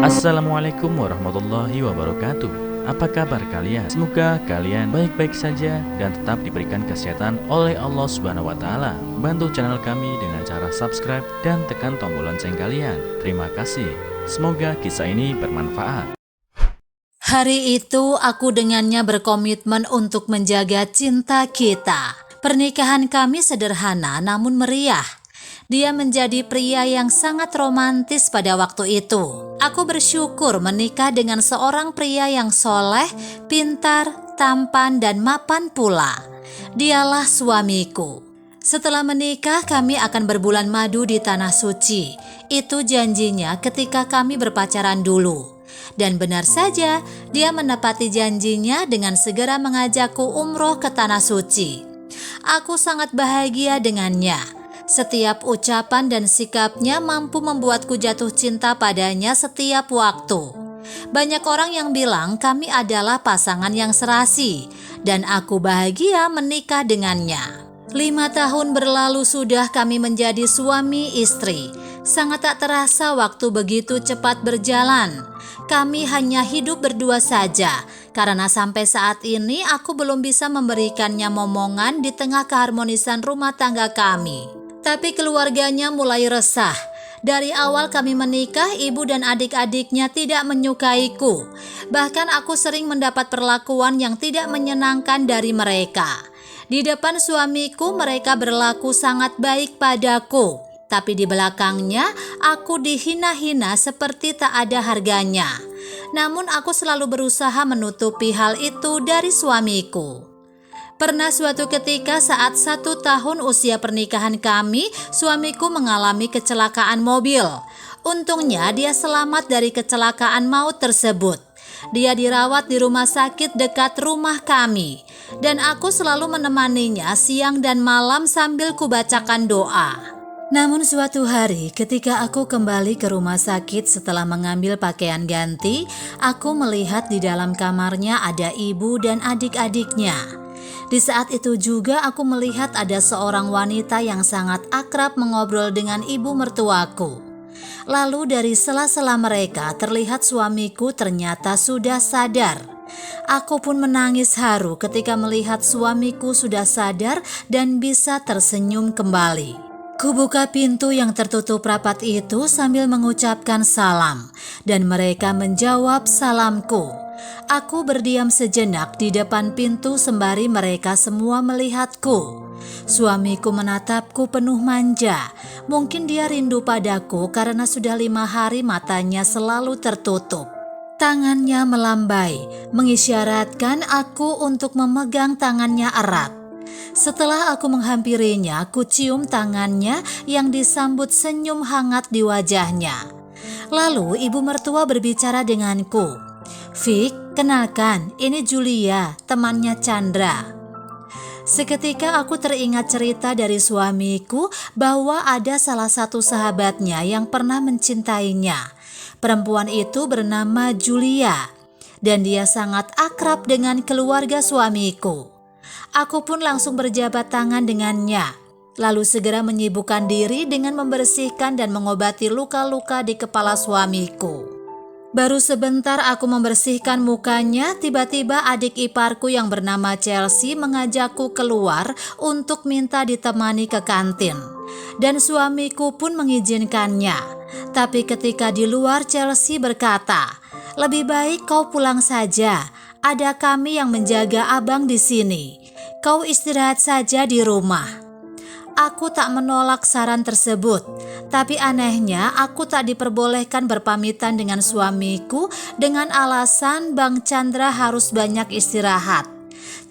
Assalamualaikum warahmatullahi wabarakatuh. Apa kabar kalian? Semoga kalian baik-baik saja dan tetap diberikan kesehatan oleh Allah Subhanahu wa taala. Bantu channel kami dengan cara subscribe dan tekan tombol lonceng kalian. Terima kasih. Semoga kisah ini bermanfaat. Hari itu aku dengannya berkomitmen untuk menjaga cinta kita. Pernikahan kami sederhana namun meriah. Dia menjadi pria yang sangat romantis pada waktu itu. Aku bersyukur menikah dengan seorang pria yang soleh, pintar, tampan, dan mapan pula. Dialah suamiku. Setelah menikah, kami akan berbulan madu di Tanah Suci. Itu janjinya ketika kami berpacaran dulu. Dan benar saja, dia menepati janjinya dengan segera mengajakku umroh ke Tanah Suci. Aku sangat bahagia dengannya. Setiap ucapan dan sikapnya mampu membuatku jatuh cinta padanya setiap waktu. Banyak orang yang bilang kami adalah pasangan yang serasi, dan aku bahagia menikah dengannya. 5 tahun berlalu sudah kami menjadi suami istri. Sangat tak terasa waktu begitu cepat berjalan. Kami hanya hidup berdua saja, karena sampai saat ini aku belum bisa memberikannya momongan di tengah keharmonisan rumah tangga kami. Tapi keluarganya mulai resah. Dari awal kami menikah, ibu dan adik-adiknya tidak menyukaiku. Bahkan aku sering mendapat perlakuan yang tidak menyenangkan dari mereka. Di depan suamiku mereka berlaku sangat baik padaku. Tapi di belakangnya aku dihina-hina seperti tak ada harganya. Namun aku selalu berusaha menutupi hal itu dari suamiku. Pernah suatu ketika saat 1 tahun usia pernikahan kami, suamiku mengalami kecelakaan mobil. Untungnya dia selamat dari kecelakaan maut tersebut. Dia dirawat di rumah sakit dekat rumah kami. Dan aku selalu menemaninya siang dan malam sambil kubacakan doa. Namun suatu hari ketika aku kembali ke rumah sakit setelah mengambil pakaian ganti, aku melihat di dalam kamarnya ada ibu dan adik-adiknya. Di saat itu juga aku melihat ada seorang wanita yang sangat akrab mengobrol dengan ibu mertuaku. Lalu dari sela-sela mereka terlihat suamiku ternyata sudah sadar. Aku pun menangis haru ketika melihat suamiku sudah sadar dan bisa tersenyum kembali. Kubuka pintu yang tertutup rapat itu sambil mengucapkan salam, dan mereka menjawab salamku. Aku berdiam sejenak di depan pintu sembari mereka semua melihatku. Suamiku menatapku penuh manja. Mungkin dia rindu padaku karena sudah 5 hari matanya selalu tertutup. Tangannya melambai, mengisyaratkan aku untuk memegang tangannya erat. Setelah aku menghampirinya, aku cium tangannya yang disambut senyum hangat di wajahnya. Lalu ibu mertua berbicara denganku. "Fik, kenalkan, ini Julia, temannya Chandra." Seketika aku teringat cerita dari suamiku bahwa ada salah satu sahabatnya yang pernah mencintainya. Perempuan itu bernama Julia, dan dia sangat akrab dengan keluarga suamiku. Aku pun langsung berjabat tangan dengannya, lalu segera menyibukkan diri dengan membersihkan dan mengobati luka-luka di kepala suamiku. Baru sebentar aku membersihkan mukanya, tiba-tiba adik iparku yang bernama Chelsea mengajakku keluar untuk minta ditemani ke kantin. Dan suamiku pun mengizinkannya. Tapi ketika di luar, Chelsea berkata, "Lebih baik kau pulang saja, ada kami yang menjaga abang di sini. Kau istirahat saja di rumah." Aku tak menolak saran tersebut, tapi anehnya aku tak diperbolehkan berpamitan dengan suamiku dengan alasan Bang Chandra harus banyak istirahat.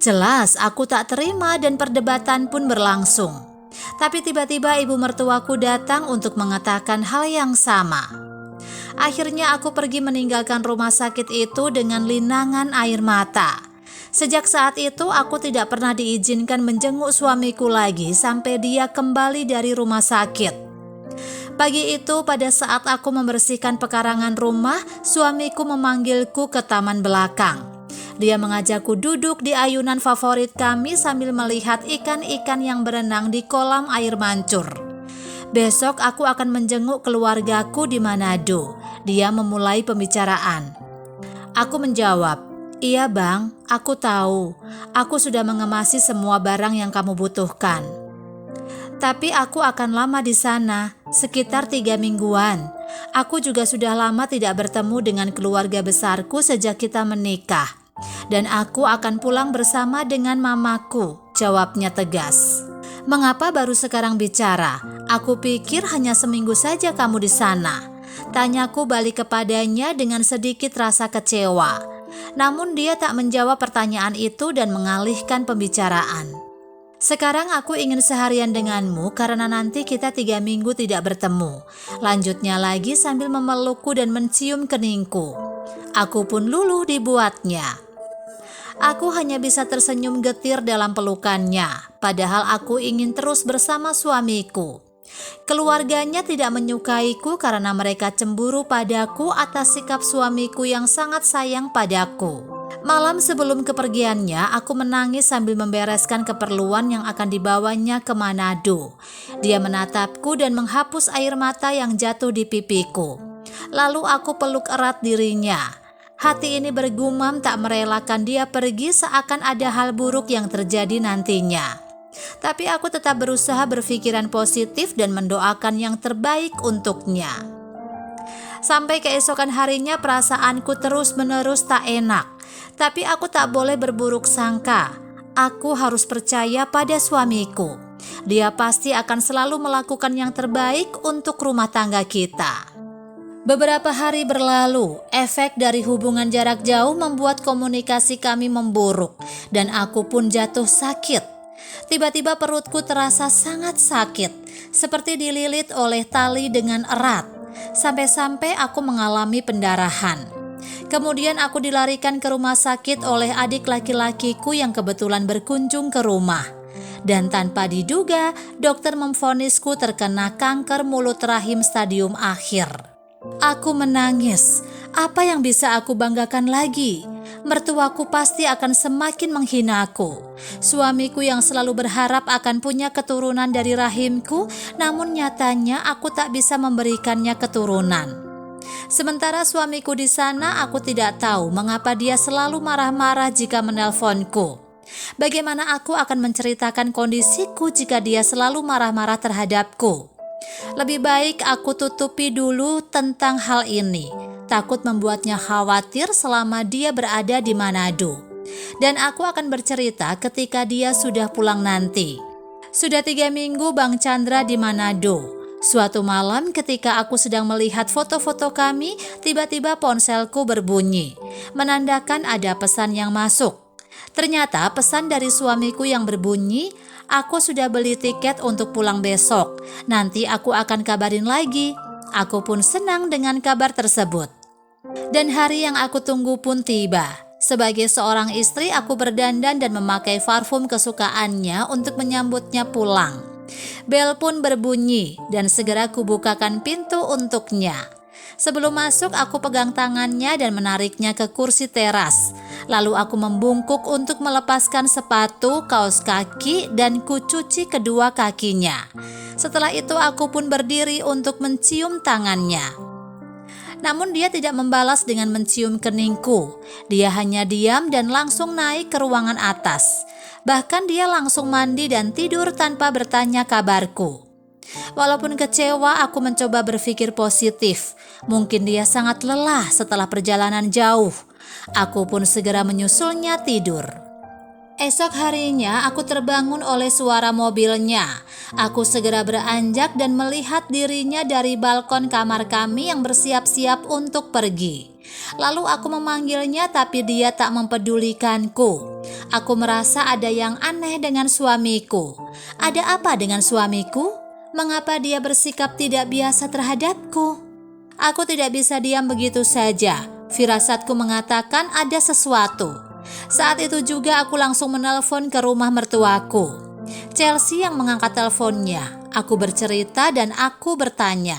Jelas aku tak terima dan perdebatan pun berlangsung. Tapi tiba-tiba ibu mertuaku datang untuk mengatakan hal yang sama. Akhirnya aku pergi meninggalkan rumah sakit itu dengan linangan air mata. Sejak saat itu aku tidak pernah diizinkan menjenguk suamiku lagi sampai dia kembali dari rumah sakit. Pagi itu pada saat aku membersihkan pekarangan rumah, suamiku memanggilku ke taman belakang. Dia mengajakku duduk di ayunan favorit kami sambil melihat ikan-ikan yang berenang di kolam air mancur. Besok aku akan menjenguk keluargaku di Manado, Dia memulai pembicaraan. Aku menjawab, "Iya Bang, aku tahu. Aku sudah mengemasi semua barang yang kamu butuhkan. Tapi aku akan lama di sana, sekitar 3 mingguan. Aku juga sudah lama tidak bertemu dengan keluarga besarku sejak kita menikah. Dan aku akan pulang bersama dengan mamaku," jawabnya tegas. "Mengapa baru sekarang bicara? Aku pikir hanya seminggu saja kamu di sana." Tanyaku balik kepadanya dengan sedikit rasa kecewa. Namun dia tak menjawab pertanyaan itu dan mengalihkan pembicaraan. "Sekarang aku ingin seharian denganmu karena nanti kita 3 minggu tidak bertemu," lanjutnya lagi sambil memelukku dan mencium keningku. Aku pun luluh dibuatnya. Aku hanya bisa tersenyum getir dalam pelukannya, padahal aku ingin terus bersama suamiku. Keluarganya tidak menyukaiku karena mereka cemburu padaku atas sikap suamiku yang sangat sayang padaku. Malam sebelum kepergiannya, aku menangis sambil membereskan keperluan yang akan dibawanya ke Manado. Dia menatapku dan menghapus air mata yang jatuh di pipiku. Lalu aku peluk erat dirinya. Hati ini bergumam tak merelakan dia pergi seakan ada hal buruk yang terjadi nantinya. Tapi aku tetap berusaha berpikiran positif dan mendoakan yang terbaik untuknya. Sampai keesokan harinya perasaanku terus-menerus tak enak. Tapi aku tak boleh berburuk sangka. Aku harus percaya pada suamiku. Dia pasti akan selalu melakukan yang terbaik untuk rumah tangga kita. Beberapa hari berlalu, efek dari hubungan jarak jauh membuat komunikasi kami memburuk dan aku pun jatuh sakit. Tiba-tiba perutku terasa sangat sakit, seperti dililit oleh tali dengan erat, sampai-sampai aku mengalami pendarahan. Kemudian aku dilarikan ke rumah sakit oleh adik laki-lakiku yang kebetulan berkunjung ke rumah. Dan tanpa diduga, dokter memvonisku terkena kanker mulut rahim stadium akhir. Aku menangis. Apa yang bisa aku banggakan lagi? Mertuaku pasti akan semakin menghina aku. Suamiku yang selalu berharap akan punya keturunan dari rahimku, namun nyatanya aku tak bisa memberikannya keturunan. Sementara suamiku di sana, aku tidak tahu mengapa dia selalu marah-marah jika menelponku. Bagaimana aku akan menceritakan kondisiku jika dia selalu marah-marah terhadapku? Lebih baik aku tutupi dulu tentang hal ini. Takut membuatnya khawatir selama dia berada di Manado. Dan aku akan bercerita ketika dia sudah pulang nanti. Sudah 3 minggu Bang Chandra di Manado. Suatu malam ketika aku sedang melihat foto-foto kami, tiba-tiba ponselku berbunyi, menandakan ada pesan yang masuk. Ternyata pesan dari suamiku yang berbunyi, "Aku sudah beli tiket untuk pulang besok. Nanti aku akan kabarin lagi." Aku pun senang dengan kabar tersebut. Dan hari yang aku tunggu pun tiba. Sebagai seorang istri, aku berdandan dan memakai parfum kesukaannya untuk menyambutnya pulang. Bel pun berbunyi dan segera kubukakan pintu untuknya. Sebelum masuk, aku pegang tangannya dan menariknya ke kursi teras. Lalu aku membungkuk untuk melepaskan sepatu, kaos kaki, dan kucuci kedua kakinya. Setelah itu aku pun berdiri untuk mencium tangannya. Namun dia tidak membalas dengan mencium keningku. Dia hanya diam dan langsung naik ke ruangan atas. Bahkan dia langsung mandi dan tidur tanpa bertanya kabarku. Walaupun kecewa, aku mencoba berpikir positif. Mungkin dia sangat lelah setelah perjalanan jauh. Aku pun segera menyusulnya tidur. Esok harinya aku terbangun oleh suara mobilnya. Aku segera beranjak dan melihat dirinya dari balkon kamar kami yang bersiap-siap untuk pergi. Lalu aku memanggilnya tapi dia tak mempedulikanku. Aku merasa ada yang aneh dengan suamiku. Ada apa dengan suamiku? Mengapa dia bersikap tidak biasa terhadapku? Aku tidak bisa diam begitu saja. Firasatku mengatakan ada sesuatu. Saat itu juga aku langsung menelpon ke rumah mertuaku. Chelsea yang mengangkat teleponnya. Aku bercerita dan aku bertanya,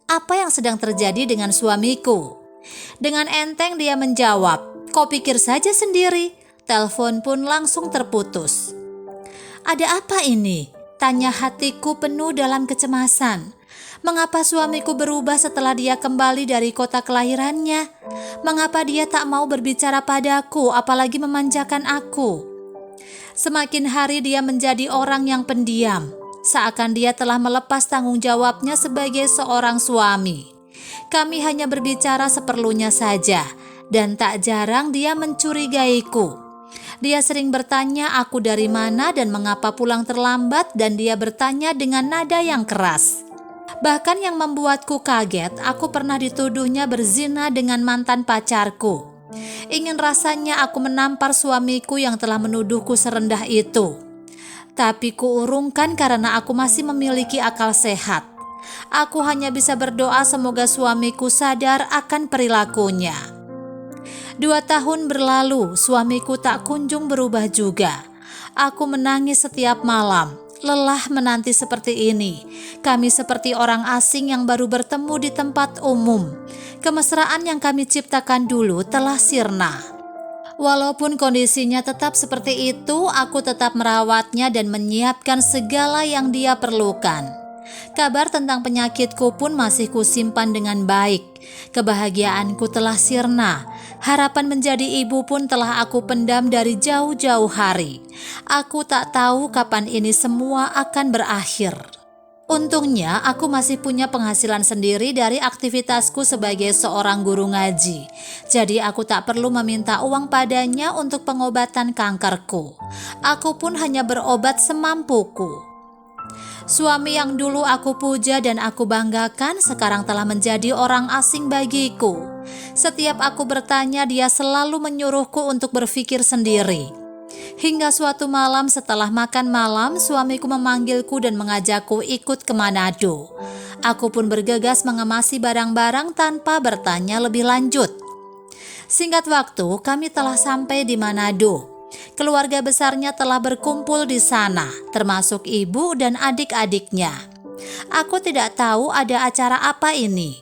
apa yang sedang terjadi dengan suamiku? Dengan enteng dia menjawab, "Kau pikir saja sendiri." Telepon pun langsung terputus. Ada apa ini? Tanya hatiku penuh dalam kecemasan. Mengapa suamiku berubah setelah dia kembali dari kota kelahirannya? Mengapa dia tak mau berbicara padaku, apalagi memanjakan aku? Semakin hari dia menjadi orang yang pendiam, seakan dia telah melepas tanggung jawabnya sebagai seorang suami. Kami hanya berbicara seperlunya saja, dan tak jarang dia mencurigaiku. Dia sering bertanya aku dari mana dan mengapa pulang terlambat, dan dia bertanya dengan nada yang keras. Bahkan yang membuatku kaget, aku pernah dituduhnya berzina dengan mantan pacarku. Ingin rasanya aku menampar suamiku yang telah menuduhku serendah itu. Tapi kuurungkan karena aku masih memiliki akal sehat. Aku hanya bisa berdoa semoga suamiku sadar akan perilakunya. 2 tahun berlalu, suamiku tak kunjung berubah juga. Aku menangis setiap malam. Lelah menanti seperti ini. Kami seperti orang asing yang baru bertemu di tempat umum. Kemesraan yang kami ciptakan dulu telah sirna. Walaupun kondisinya tetap seperti itu, aku tetap merawatnya dan menyiapkan segala yang dia perlukan. Kabar tentang penyakitku pun masih kusimpan dengan baik. Kebahagiaanku telah sirna. Harapan menjadi ibu pun telah aku pendam dari jauh-jauh hari. Aku tak tahu kapan ini semua akan berakhir. Untungnya aku masih punya penghasilan sendiri dari aktivitasku sebagai seorang guru ngaji. Jadi aku tak perlu meminta uang padanya untuk pengobatan kankerku. Aku pun hanya berobat semampuku. Suami yang dulu aku puja dan aku banggakan sekarang telah menjadi orang asing bagiku. Setiap aku bertanya, dia selalu menyuruhku untuk berpikir sendiri. Hingga suatu malam setelah makan malam, suamiku memanggilku dan mengajakku ikut ke Manado. Aku pun bergegas mengemasi barang-barang tanpa bertanya lebih lanjut. Singkat waktu, kami telah sampai di Manado. Keluarga besarnya telah berkumpul di sana, termasuk ibu dan adik-adiknya. Aku tidak tahu ada acara apa ini.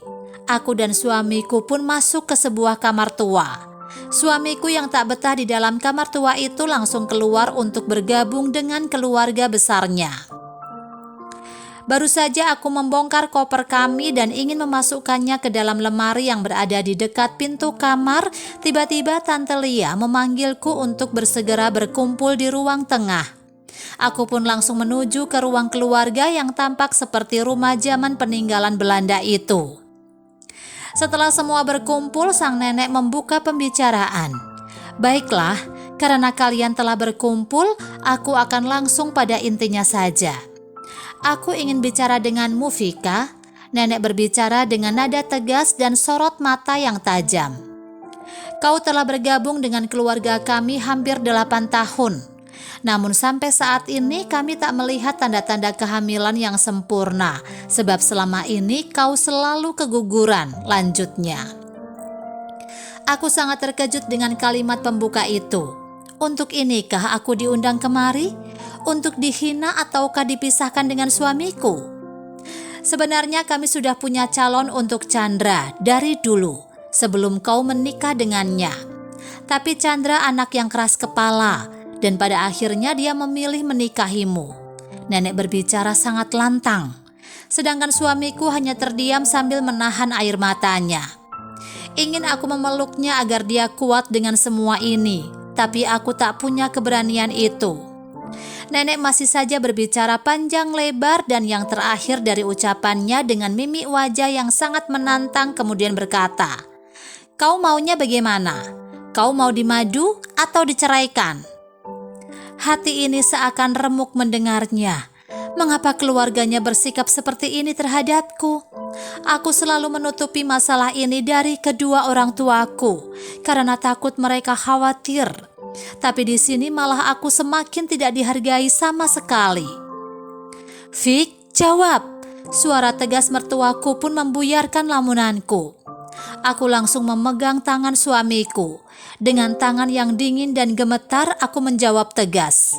Aku dan suamiku pun masuk ke sebuah kamar tua. Suamiku yang tak betah di dalam kamar tua itu langsung keluar untuk bergabung dengan keluarga besarnya. Baru saja aku membongkar koper kami dan ingin memasukkannya ke dalam lemari yang berada di dekat pintu kamar, tiba-tiba Tante Lia memanggilku untuk bersegera berkumpul di ruang tengah. Aku pun langsung menuju ke ruang keluarga yang tampak seperti rumah zaman peninggalan Belanda itu. Setelah semua berkumpul, sang nenek membuka pembicaraan. Baiklah, karena kalian telah berkumpul, aku akan langsung pada intinya saja. Aku ingin bicara denganmu, Vika. Nenek berbicara dengan nada tegas dan sorot mata yang tajam. Kau telah bergabung dengan keluarga kami hampir 8 tahun. Namun sampai saat ini kami tak melihat tanda-tanda kehamilan yang sempurna. Sebab selama ini kau selalu keguguran, lanjutnya. Aku sangat terkejut dengan kalimat pembuka itu. Untuk inikah aku diundang kemari? Untuk dihina ataukah dipisahkan dengan suamiku? Sebenarnya kami sudah punya calon untuk Chandra dari dulu, sebelum kau menikah dengannya. Tapi Chandra anak yang keras kepala, dan pada akhirnya dia memilih menikahimu. Nenek berbicara sangat lantang, sedangkan suamiku hanya terdiam sambil menahan air matanya. Ingin aku memeluknya agar dia kuat dengan semua ini, tapi aku tak punya keberanian itu. Nenek masih saja berbicara panjang lebar dan yang terakhir dari ucapannya dengan mimik wajah yang sangat menantang kemudian berkata, "Kau maunya bagaimana? Kau mau dimadu atau diceraikan?" Hati ini seakan remuk mendengarnya. Mengapa keluarganya bersikap seperti ini terhadapku? Aku selalu menutupi masalah ini dari kedua orang tuaku karena takut mereka khawatir. Tapi di sini malah aku semakin tidak dihargai sama sekali. Fik, jawab. Suara tegas mertuaku pun membuyarkan lamunanku. Aku langsung memegang tangan suamiku. Dengan tangan yang dingin dan gemetar, aku menjawab tegas.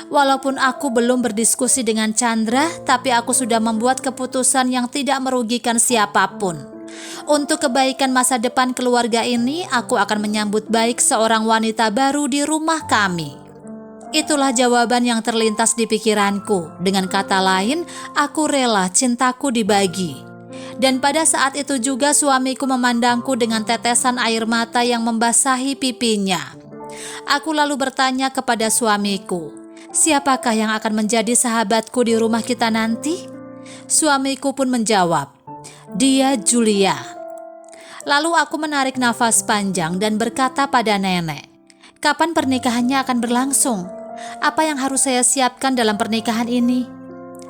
Walaupun aku belum berdiskusi dengan Chandra, tapi aku sudah membuat keputusan yang tidak merugikan siapapun. Untuk kebaikan masa depan keluarga ini, aku akan menyambut baik seorang wanita baru di rumah kami. Itulah jawaban yang terlintas di pikiranku. Dengan kata lain, aku rela cintaku dibagi. Dan pada saat itu juga suamiku memandangku dengan tetesan air mata yang membasahi pipinya. Aku lalu bertanya kepada suamiku, siapakah yang akan menjadi sahabatku di rumah kita nanti? Suamiku pun menjawab, dia Julia. Lalu aku menarik nafas panjang dan berkata pada nenek, kapan pernikahannya akan berlangsung? Apa yang harus saya siapkan dalam pernikahan ini?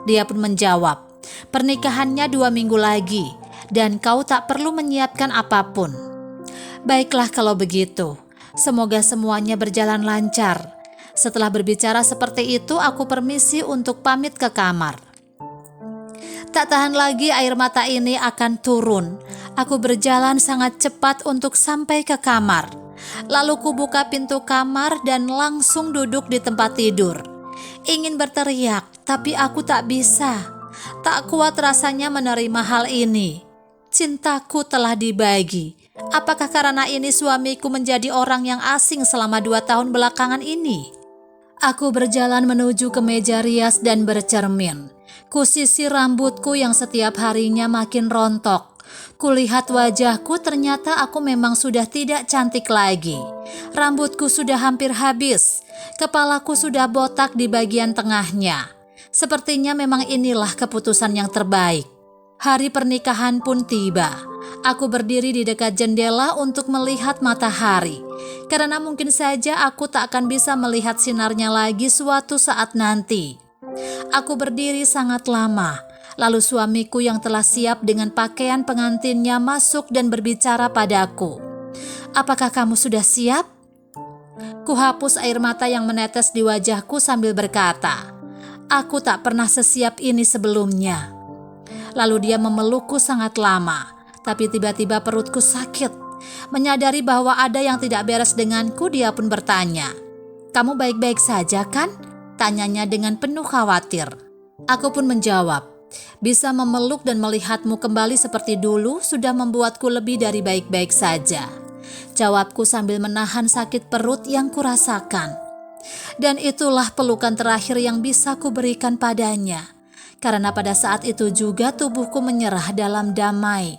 Dia pun menjawab, pernikahannya 2 minggu lagi dan kau tak perlu menyiapkan apapun. Baiklah kalau begitu, semoga semuanya berjalan lancar. Setelah berbicara seperti itu, aku permisi untuk pamit ke kamar. Tak tahan lagi air mata ini akan turun. Aku berjalan sangat cepat untuk sampai ke kamar. Lalu ku buka pintu kamar dan langsung duduk di tempat tidur. Ingin berteriak, tapi aku tak bisa. Tak kuat rasanya menerima hal ini. Cintaku telah dibagi. Apakah karena ini suamiku menjadi orang yang asing selama 2 tahun belakangan ini? Aku berjalan menuju ke meja rias dan bercermin. Kusisir rambutku yang setiap harinya makin rontok. Kulihat wajahku, ternyata aku memang sudah tidak cantik lagi. Rambutku sudah hampir habis. Kepalaku sudah botak di bagian tengahnya. Sepertinya memang inilah keputusan yang terbaik. Hari pernikahan pun tiba. Aku berdiri di dekat jendela untuk melihat matahari. Karena mungkin saja aku tak akan bisa melihat sinarnya lagi suatu saat nanti. Aku berdiri sangat lama. Lalu suamiku yang telah siap dengan pakaian pengantinnya masuk dan berbicara padaku. Apakah kamu sudah siap? Kuhapus air mata yang menetes di wajahku sambil berkata, aku tak pernah sesiap ini sebelumnya. Lalu dia memelukku sangat lama, tapi tiba-tiba perutku sakit. Menyadari bahwa ada yang tidak beres denganku, dia pun bertanya, kamu baik-baik saja kan? Tanyanya dengan penuh khawatir. Aku pun menjawab, bisa memeluk dan melihatmu kembali seperti dulu sudah membuatku lebih dari baik-baik saja. Jawabku sambil menahan sakit perut yang kurasakan. Dan itulah pelukan terakhir yang bisa kuberikan padanya. Karena pada saat itu juga tubuhku menyerah dalam damai.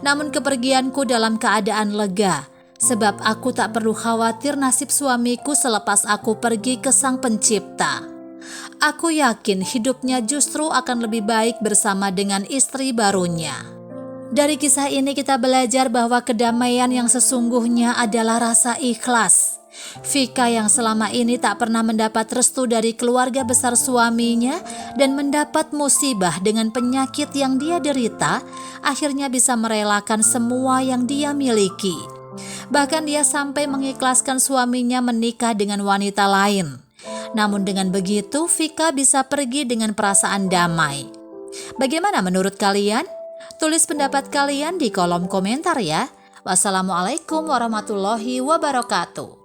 Namun kepergianku dalam keadaan lega. Sebab aku tak perlu khawatir nasib suamiku selepas aku pergi ke Sang Pencipta. Aku yakin hidupnya justru akan lebih baik bersama dengan istri barunya. Dari kisah ini kita belajar bahwa kedamaian yang sesungguhnya adalah rasa ikhlas. Vika yang selama ini tak pernah mendapat restu dari keluarga besar suaminya dan mendapat musibah dengan penyakit yang dia derita, akhirnya bisa merelakan semua yang dia miliki. Bahkan dia sampai mengikhlaskan suaminya menikah dengan wanita lain. Namun dengan begitu, Vika bisa pergi dengan perasaan damai. Bagaimana menurut kalian? Tulis pendapat kalian di kolom komentar ya. Wassalamualaikum warahmatullahi wabarakatuh.